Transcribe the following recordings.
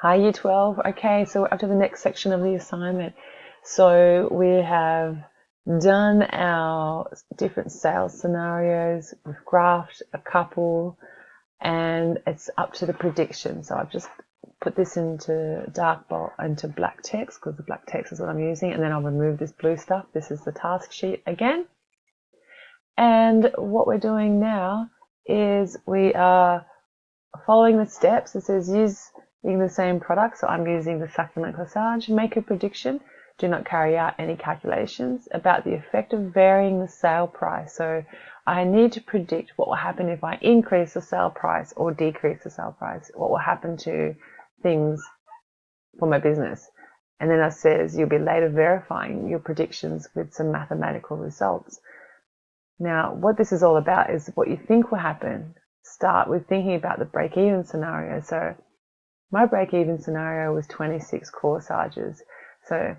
Hi, Year 12. Okay, so we're up to the next section of the assignment. So we have done our different sales scenarios. We've graphed a couple, and it's up to the prediction. So I've just put this into into black text, because the black text is what I'm using, and then I'll remove this blue stuff. This is the task sheet again. And what we're doing now is we are following the steps. It says using the same product, so I'm using the succulent corsage. Make a prediction. Do not carry out any calculations about the effect of varying the sale price. So I need to predict what will happen if I increase the sale price or decrease the sale price. What will happen to things for my business. And then it says you'll be later verifying your predictions with some mathematical results. Now, what this is all about is what you think will happen. Start with thinking about the break-even scenario. So my break-even scenario was 26 corsages. So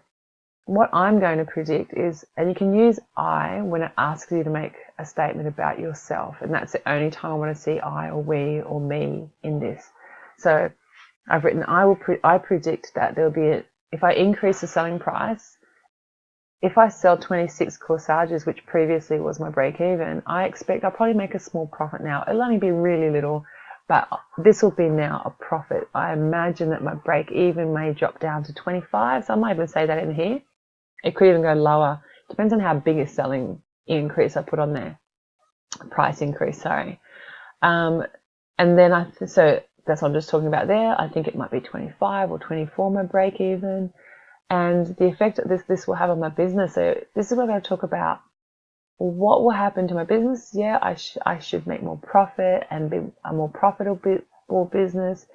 what I'm going to predict is, and you can use I when it asks you to make a statement about yourself, and that's the only time I want to see I or we or me in this. So I've written I predict that there'll be if I increase the selling price, if I sell 26 corsages, which previously was my break-even, I expect I'll probably make a small profit now. It'll only be really little, but this will be now a profit. I imagine that my break-even may drop down to 25, so I might even say that in here. It could even go lower. Depends on how big a selling increase I put on there. Price increase, sorry. And then so that's what I'm just talking about there. I think it might be 25 or 24 my break-even. And the effect that this will have on my business. So this is what I'm going to talk about. What will happen to my business? Yeah, I should make more profit and be a more profitable business.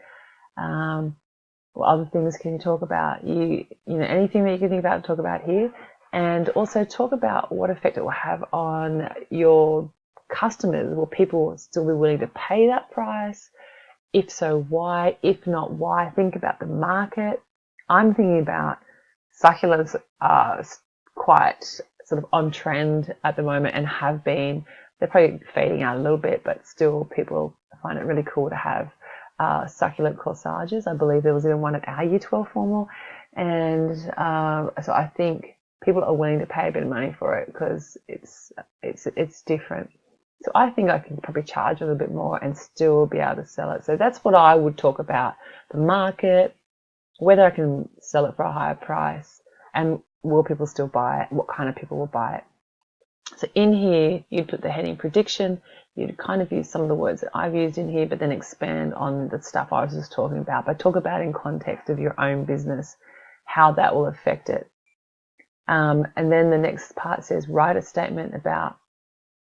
What other things can you talk about? You know, anything that you can think about, talk about here. And also talk about what effect it will have on your customers. Will people still be willing to pay that price? If so, why? If not, why? Think about the market. I'm thinking about succulents are quite sort of on trend at the moment and have been. They're probably fading out a little bit, but still people find it really cool to have succulent corsages. I believe there was even one at our Year 12 formal, and so I think people are willing to pay a bit of money for it because it's different. So I think I can probably charge a little bit more and still be able to sell it. So that's what I would talk about: the market, whether I can sell it for a higher price, and will people still buy it? What kind of people will buy it? So in here, you'd put the heading prediction. You'd kind of use some of the words that I've used in here, but then expand on the stuff I was just talking about. But talk about in context of your own business, how that will affect it. And then the next part says, write a statement about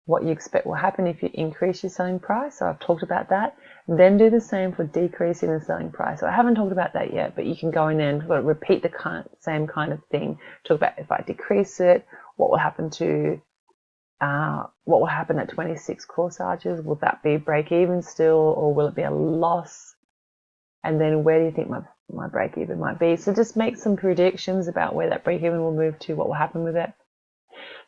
what you expect will happen if you increase your selling price. So I've talked about that. Then do the same for decreasing the selling price. So I haven't talked about that yet, but you can go in there and repeat the same kind of thing. Talk about if I decrease it, what will happen at 26 corsages? Will that be break even still, or will it be a loss? And then where do you think my break even might be? So just make some predictions about where that break even will move to, what will happen with it.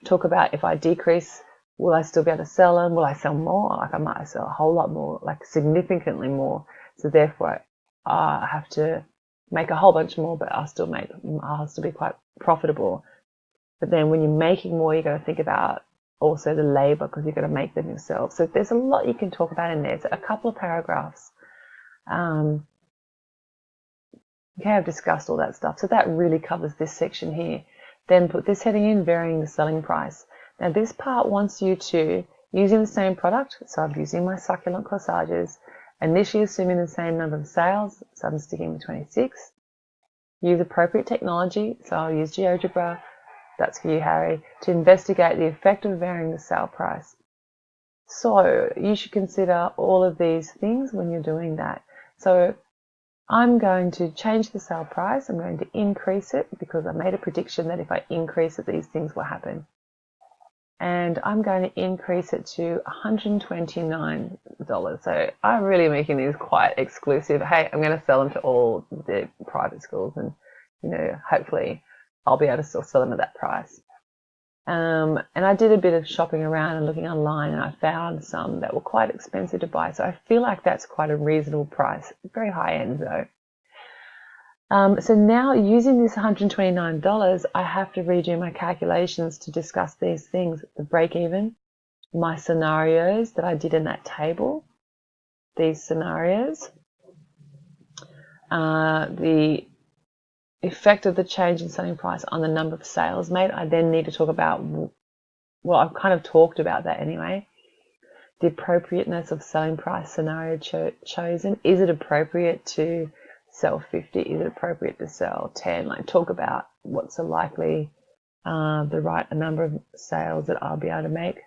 Talk about if I decrease, will I still be able to sell them? Will I sell more? Like I might sell a whole lot more, like significantly more. So therefore, I have to make a whole bunch more, but I'll still be quite profitable. But then when you're making more, you got to think about also the labor, because you've got to make them yourself. So there's a lot you can talk about in there. So a couple of paragraphs. Okay, I've discussed all that stuff. So that really covers this section here. Then put this heading in, varying the selling price. Now this part wants you to, using the same product, so I'm using my succulent corsages, initially assuming the same number of sales, so I'm sticking with 26. Use appropriate technology, so I'll use GeoGebra, that's for you, Harry, to investigate the effect of varying the sale price. So you should consider all of these things when you're doing that. So I'm going to change the sale price. I'm going to increase it because I made a prediction that if I increase it, these things will happen. And I'm going to increase it to $129. So I'm really making these quite exclusive. Hey, I'm going to sell them to all the private schools, and hopefully I'll be able to still sell them at that price. And I did a bit of shopping around and looking online, and I found some that were quite expensive to buy. So I feel like that's quite a reasonable price. Very high end though. So now using this $129, I have to redo my calculations to discuss these things: the break even, my scenarios that I did in that table, these scenarios, the effect of the change in selling price on the number of sales made. I then need to talk about, well, I've kind of talked about that anyway. The appropriateness of selling price scenario chosen. Is it appropriate to sell 50? Is it appropriate to sell 10? Like, talk about what's the likely, the right number of sales that I'll be able to make.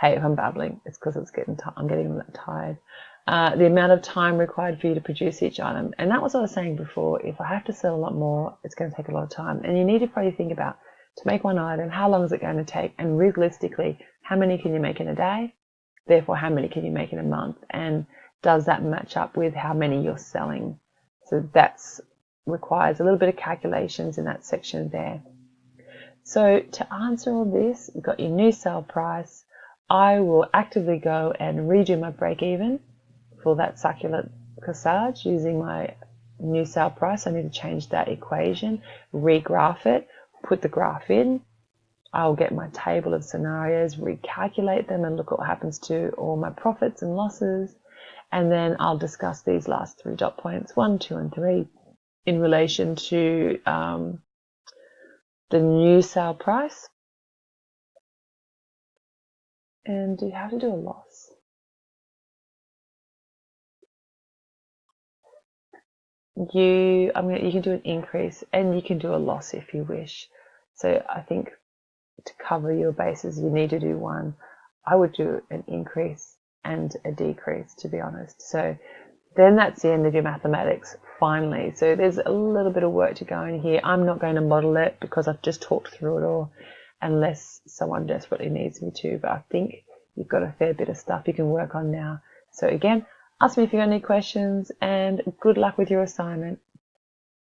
Hey, if I'm babbling, it's because I'm getting tired. The amount of time required for you to produce each item. And that was what I was saying before. If I have to sell a lot more, it's going to take a lot of time. And you need to probably think about, to make one item, how long is it going to take? And realistically, how many can you make in a day? Therefore, how many can you make in a month? And does that match up with how many you're selling? So that's requires a little bit of calculations in that section there. So to answer all this, you've got your new sale price. I will actively go and redo my break even for that succulent corsage using my new sale price. I need to change that equation, regraph it, put the graph in. I'll get my table of scenarios, recalculate them, and look at what happens to all my profits and losses. And then I'll discuss these last 3 dot points, 1, 2, and 3, in relation to the new sale price. And do you have to do a loss? You can do an increase, and you can do a loss if you wish. So I think to cover your bases, you need to do one. I would do an increase and a decrease, to be honest. So then that's the end of your mathematics, finally. So there's a little bit of work to go in here. I'm not going to model it because I've just talked through it all, unless someone desperately needs me to. But I think you've got a fair bit of stuff you can work on now. So again, ask me if you've got any questions, and good luck with your assignment.